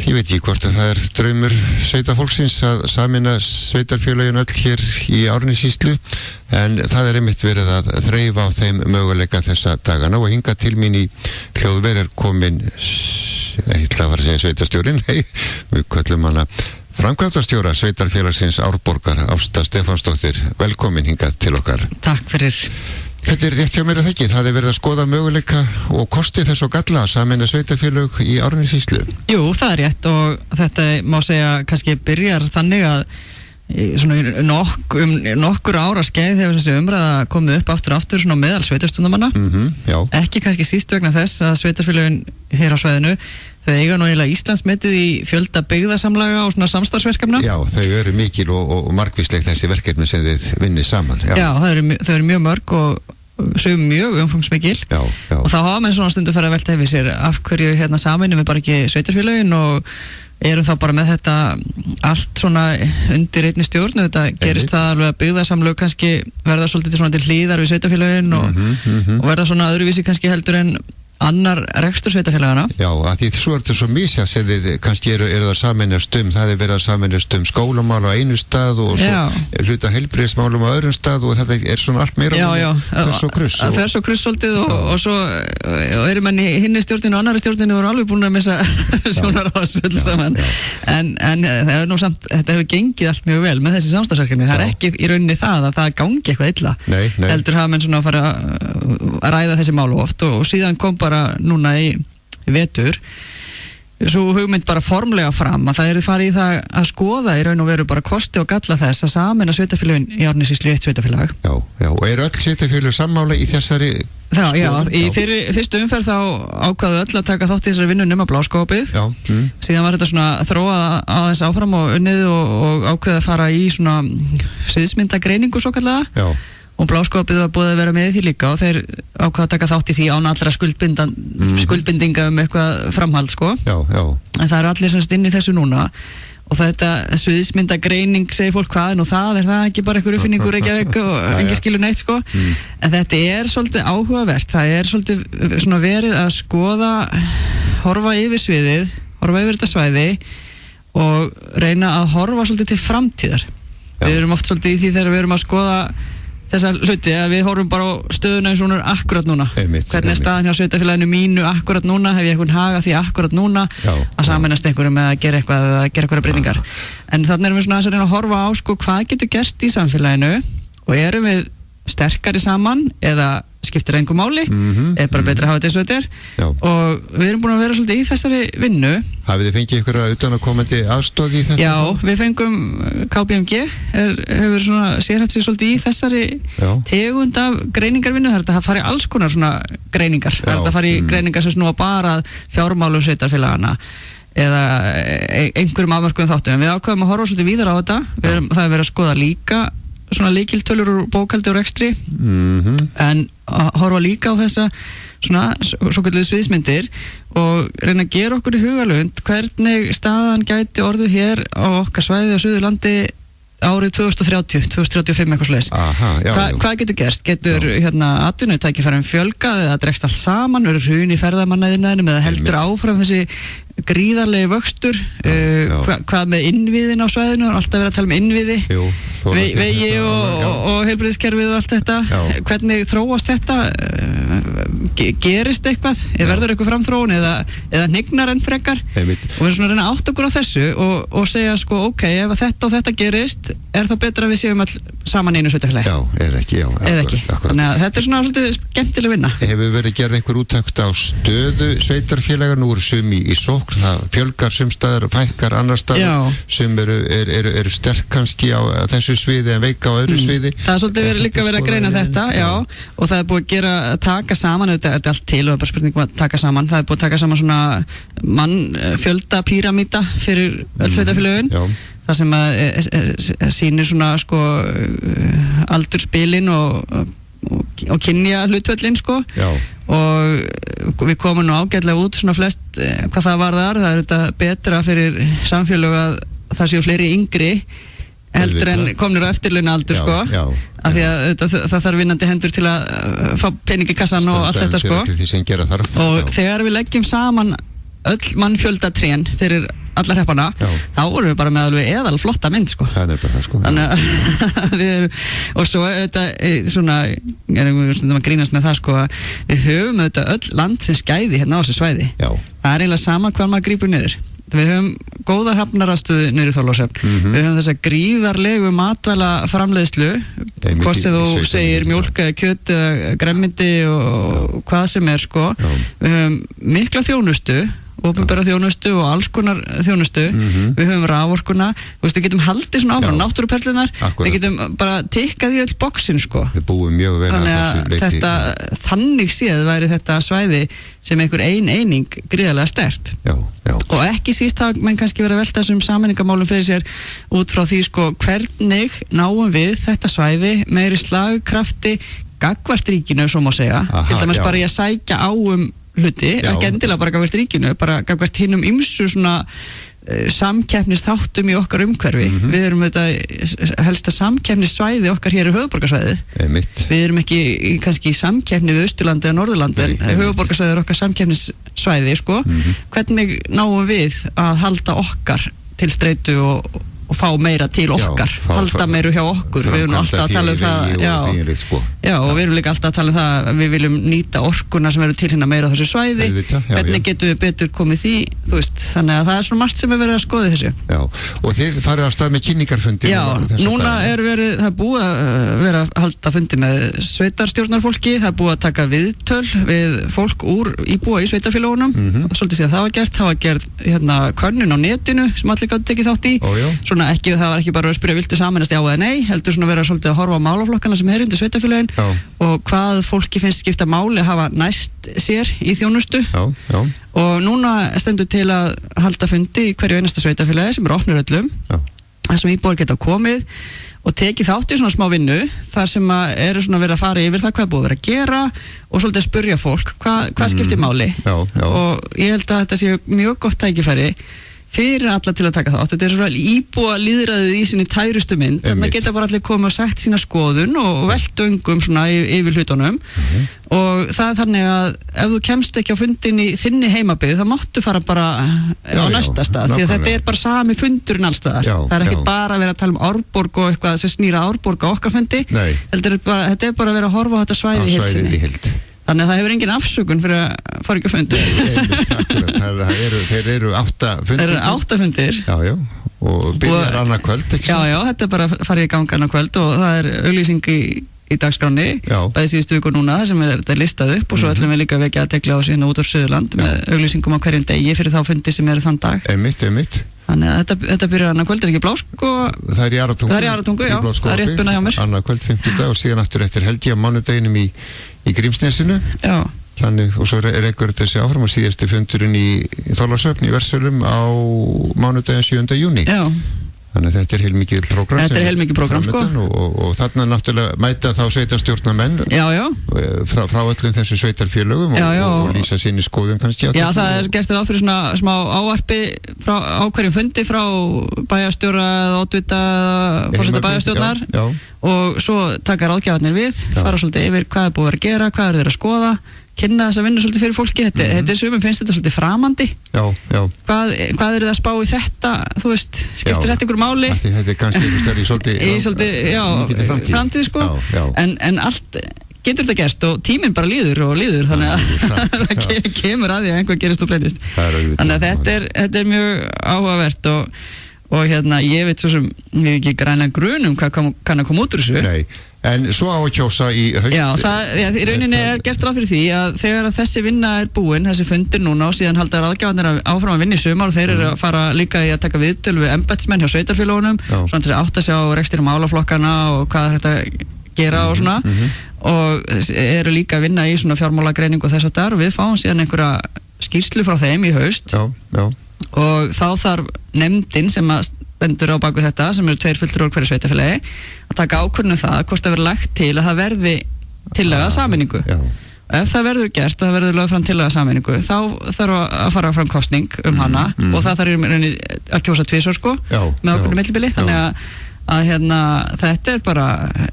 Ég veit ekki hvort að það draumur sveitafólksins að sameina sveitarfélögin öll hér í Árnessýslu, en það einmitt verið að þreifa á þeim möguleika þessa dagana og hinga til mín í hljóðver komin, ég ætla að fara að segja sveitarstjórinn, við köllum hana framkvæmdastjóra sveitarfélagsins Árborgar, Ásta Stefánsdóttir. Velkomin hingað til okkar. Takk fyrir. Þetta rétt hjá mér að þekki, það verið að skoða möguleika og kosti þess og galla að sameina sveitarfélög í Árnessýslu. Jú, það rétt og þetta má segja kannski byrjar þannig að svona nokkur ára skeið hefur þessi umræða komið upp aftur svona meðal sveitarstjórnarmanna. Ekki kannski síst vegna þess að sveitarfélögin hér á svæðinu þau eiga nú eiginlega Íslandsmetið í fjölda byggðasamlaga og svona samstarfsverkefna. Já, þau eru mikil og margvísleg þessi verkefni sem þið vinnið saman. Já, þau eru mjög mörg og sögum mjög umfangsmikil. Og þá hafa menn svona stundu farið að velta yfir sér af hverju hérna sameinum við bara ekki sveitarfélögin og erum þá bara með þetta allt svona undir einni stjórn. Þetta gerist það alveg að byggðasamlög kannski verða svolítið svona til hlýðar við sveitarfélögin og verða svona öðruvísi kannski heldur en annar rekstur sveitarfélagana. Já, að því svo er þetta svo misjafnt sem þið kannski eru það sameinast það verið að sameinast skólamál á einu stað og svo hluta heilbrigðismálum á öðrum stað og þetta er svona allt meira þess og kruss. Það er svo kruss svolítið og svo eru menn í hinni stjórninu og annari stjórninu og eru alveg búin að missa sjónar á þessu öll saman. En það er nú samt, þetta hefur gengið allt mjög vel með þessi samstarfsverkefni. Það er ekki í rauninni það að það gangi eitthvað illa. Heldur hafa menn svona að fara að ræða þessi mál oft og síðan kom bara núna í vetur svo hugmynd bara formlega fram að það farið í það að skoða í raun og veru bara kosti og galla þess að sameina sveitarfélögin í Árnessýslu eitt sveitarfélag. Já, og eru öll sveitarfélög sammála í þessari skoðun? Já, í fyrstu umferð þá ákvaðu öll að taka þátt í þessari vinnu nema Bláskógabbyggð. Síðan var þetta svona þróað aðeins áfram og unnið og ákveðið að fara í svona sviðsmyndagreiningu svo kallaða. Já. Og Bláskógabbyggð var búið að vera með því líka og þeir ákvaða að taka þátt í því án allra skuldbindinga eitthvað framhald, sko. Já. En það eru allir semst inn í þessu núna og þetta sviðsmyndagreining segir fólk hvað nú það er það ekki bara einhver uppfinningur Reykjavík og engin skilur neitt, sko. En þetta er svolítið áhugavert, það er svolítið svona verið að skoða, horfa yfir sviðið, horfa yfir þetta svæði og reyna að horfa svolítið til framtíðar. Við erum oft svolítið í því þegar við erum að skoða þessa hluti að við horfum bara á stöðuna eins og hún er akkurat núna. Hvernig er staðan hjá sveitarfélaginu mínu akkurat núna, hef ég einhvern haga því akkurat núna að sameinast einhverjum með að gera eitthvað eða gera eitthvað breytingar. En þannig erum við svona að reyna að horfa á hvað getur gerst í samfélaginu og erum við sterkari saman eða skiptir engu máli, er bara betra að hafa þetta eins og þetta er og við erum búin að vera svolítið í þessari vinnu. Hafið þið fengið einhverja utanakomandi aðstoð í þetta? Já, við fengum KPMG hefur svona sérhæft sig svolítið í þessari tegund af greiningarvinnu. Það er að fara í alls konar svona greiningar. Það er að fara í greiningar sem snúa bara fjármálum sveitarfélagana eða einhverjum afmörkuðum þáttum. En við ákveðum að horfa svolítið víðar á þetta. Það er verið að skoða líka svona lykiltölur úr bókhaldi og rekstri en að horfa líka á þessa svona svo kalluðu sviðsmyndir og reyna að gera okkur í hugalund hvernig staðan gæti orðið hér á okkar svæði á Suðurlandi árið 2030, 2035 eitthvað svoleiðis. Hvað getur gerst? Getur atvinnutækifærum fjölgað eða dregst allt saman, verður hrun í ferðamannaiðnaðinum eða heldur áfram þessi gríðarlegi vöxtur, hvað með innviðin á svæðinu, alltaf verið að tala um innviði, vegi og heilbrigðiskerfið og allt þetta. Hvernig þróast þetta? Gerist eitthvað? Verður eitthvað framþróun eða hnignar enn frekar? Og við erum svona að reyna átt okkur á þessu og segja sko, ok, ef þetta og þetta gerist, er það betra að við séum all saman einu sveitarfélagi? Eða ekki. Þannig að þetta er svona svolítið skemmtileg vinna. Hefur verið gerð einhver úttekt á stöðu sveitarfélaga? Nú eru sum í sókn, það fjölgar sumstaðar, fækkar annar staðar, sum eru sterk kannski á þessu sviði en veika á öðru sviði. Það er svolítið líka verið að greina þetta, og það er búið að taka saman, þetta er allt til og það er bara spurningum að taka saman. Það er búið að taka saman svona fjölda píramíta fyrir öll sveitarfélögin. Það sem sýnir svona sko aldurspilin og kynja hlutvöllin sko. Og við komum nú ágætlega út svona flest hvað það varðar. Það er þetta betra fyrir samfélög að það séu fleiri yngri heldur en komnir á eftirlauna aldur sko. Af því að það þarf vinnandi hendur til að fá pening í kassan og allt þetta sko. Og þegar við leggjum saman öll mannfjöldatrén fyrir alla hreppana, þá vorum við bara með alveg eðal flotta mynd sko. Það bara það sko. Þannig að við erum, og svo þetta svona, erum við stundum að grínast með það sko, við höfum þetta öll land sem skæði hérna á þessu svæði. Já. Það er eiginlega sama hvað maður grípur niður. Við höfum góða hrafnarastöðu niður í Þorlákshöfn. Við höfum þessa gríðarlegu matvæla framleiðslu, hvort sem þú segir mjólk eða kjöt eða grænmeti og hvað sem er sko. Við höfum mikla þjónustu, opinbera þjónustu og alls konar þjónustu. Við höfum raforkuna, við getum haldið svona áfram, náttúruperlunar, við getum bara tikkað í öll boksin sko. Við búum mjög vel að þessu leyti. Þetta, þannig séð væri þetta svæði sem einhver eining gríðarlega sterkt. Já. Og ekki síst það menn kannski verið að velta þessum sameiningamálum fyrir sér út frá því sko, hvernig náum við þetta svæði meiri slagkrafti gagnvart ríkinu, svo má segja. Til dæmis bara ég að sækja á hluti, ekki endilega bara gagnvart ríkinu, bara gagnvart hinnum ymsu svona samkeppnis þáttum í okkar umhverfi. Við erum þetta helsta samkeppnissvæði okkar hér í höfuðborgarsvæðið. Við erum ekki kannski í samkeppni við Austurlandi eða Norðurlandi, en höfuðborgarsvæðið er okkar samkeppnissvæði sko. Hvernig náum við að halda okkar til streitu og fá meira til okkar, halda meira hjá okkur. Við erum alltaf að tala um það, og við erum líka alltaf að tala um það að við viljum nýta orkuna sem eru til hérna meira á þessu svæði. Hvernig getum við betur komið því, þú veist, þannig að það er svona margt sem er verið að skoða þessu. Já, og þið farið af stað með kynningarfundi. Já, núna það er búið að vera að halda fundi með sveitarstjórnarfólki, það er búið að taka viðtöl við fólk íbúa í sveitarfélögunum, svolítið síðan það var gerð hérna könnun á netinu sem allir gátu tekið þátt í. Ekki, það var ekki bara að spyrja viltu sameinast já eða nei, heldur svona vera svolítið að horfa á málaflokkana sem er undir sveitarfélögin og hvað fólki finnst skipta máli hafa næst sér í þjónustu. Og núna stendur til að halda fundi í hverju einasta sveitarfélagi sem opnur öllum, þar sem íbúar geta komið og tekið þátt í svona smá vinnu þar sem eru svona verið að fara yfir það hvað er búið að vera að gera og svolítið að spyrja fólk hvað skiptir máli. Og ég held að þetta sé mjög gott tækifæri fyrir alla til að taka þátt. Þetta er svona íbúa lýðræðið í sinni tærustu mynd. Þannig geta bara allir komið og sagt sína skoðun og velt öngum svona yfir hlutunum. Og það er þannig að ef þú kemst ekki á fundin í þinni heimabyggð, þá máttu fara bara á næsta stað, því að þetta er bara sami fundurinn allstaðar. Það er ekkert bara að vera að tala um Árborg og eitthvað sem snýra Árborg á okkar fundi. Þetta er bara að vera að horfa á þetta svæði í heild sinni. Þannig að það hefur engin afsökun fyrir að fara ekki á fundi. Þeir eru 8 fundir. Þeir eru 8 fundir. Já, og byrjar annað kvöld, ekki svo? Já, þetta er bara að fara í gang annað kvöld og það er auglýsing í dagskráni, bæði síðustu viku núna, sem þetta er listað upp og svo ætlum við líka að vekja athygli á síðan út á Suðurland með auglýsingum á hverjum degi fyrir þá fundi sem eru þann dag. Einmitt. Þannig að þetta byrjar annað kvöld, er ekki Bláskó? Það er í Aratungu, já, það er rétt bunað hjá mér. Annað kvöld 50 og síðan aftur eftir helgi á mánudeginum í Grímsnesinu. Já. Þannig, og svo er einhver þessi áfram og síðasti fundurinn í Þorlákshöfn í Versölum á mánudaginn 7. júní. Já. Þannig að þetta er heilmikið prógram. Þetta er heilmikið prógram, sko. Og þarna náttúrulega mæta þá sveitarstjórnarmenn frá öllum þessu sveitarfélögum og lýsa sinni skoðum kannski. Já, það er gert ráð fyrir svona smá ávarpi á hverjum fundi frá bæjarstjóra eða oddvita eða forseta bæjarstjórnar og svo taka ráðgjafarnir við, fara svolítið yfir hvað er búið að vera að gera, hvað er þeir að skoða, kynna þess að vinna svolítið fyrir fólki. Þetta er sumum finnst þetta svolítið framandi. Hvað er það að spá í þetta, þú veist, skiptir þetta ykkur máli? Þetta er kannski ykkur stærri í svolítið framtíð sko, en allt getur þetta gerst og tíminn bara líður þannig að það kemur að því að einhver gerist og breytist. Þannig að þetta er mjög áhugavert og hérna, ég veit svo sem ég hef ekki græna grunum hvað kann að koma út úr þessu. Nei, en svo á að kjósa í haust. Í rauninni er gert ráð fyrir því að þegar að þessi vinna er búin, þessi fundir núna og síðan halda ráðgjafarnir áfram að vinna í sumar og þeir eru að fara líka í að taka viðtöl við embættismenn hjá sveitarfélögunum, svona til að átta sig á rekstur málaflokkana og hvað er þetta að gera og svona og eru líka að vinna í svona fjármálagreiningu og þess að og við fáum síðan einhverja skýrslu frá þeim í haust. Og þá þarf nefndin sem að stendur á baku þetta, sem eru 2 fulltrúar hverju sveitarfélagi, að taka ákvörðun um það hvort það verður lagt til að það verði tillaga sameiningu. Ef það verður gert, það verður lögð fram tillaga sameiningu, þá þarf að fara fram kosning hana og það þarf að kjósa 2 sko, með ákveðnu millibili, þannig að þetta bara,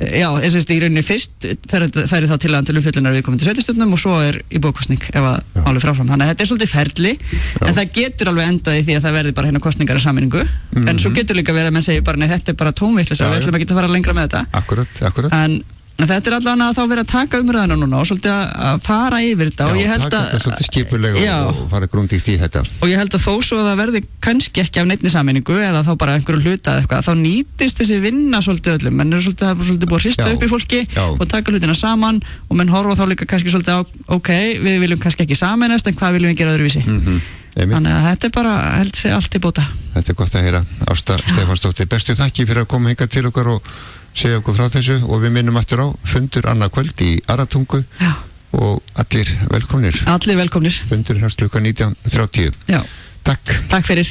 já, eins og í rauninni fyrst færi þá tillagan til umfjöllunar viðkomandi sveitarstjórnum og svo í bóðkosning ef að málið fráfram. Þannig að þetta svolítið ferli, en það getur alveg endað í því að það verði bara hérna kosningar í sameiningu, en svo getur líka verið að menn segir bara, nei, þetta bara tómvitleysa, við ætlum ekki að fara lengra með þetta. Akkurat. En þetta allavega að þá vera að taka umræðina núna og svolítið að fara yfir þetta og ég held taka þetta svolítið skipulega og fara grundigt í þetta. Og ég held að þó svo að það verði kannski ekki af neinni sameiningu eða þá bara einhverju hluta eða eitthvað, þá nýtist þessi vinna svolítið öllum, menn eru svolítið búið að hrista upp í fólki og taka hlutina saman og menn horfa þá líka kannski svolítið á, ok, við viljum kannski ekki sameinast en hvað viljum við gera öðruvísi. Þannig að þetta bara held sig allt í bóta. Þetta gott að heyra. Ásta Stefánsdóttir, bestu þakki fyrir að koma hingað til okkar og segja okkur frá þessu og við minnum aftur á fundur annað kvöld í Aratungu og allir velkomnir. Allir velkomnir. Fundur hefst klukkan 19:30. Já. Takk. Takk fyrir.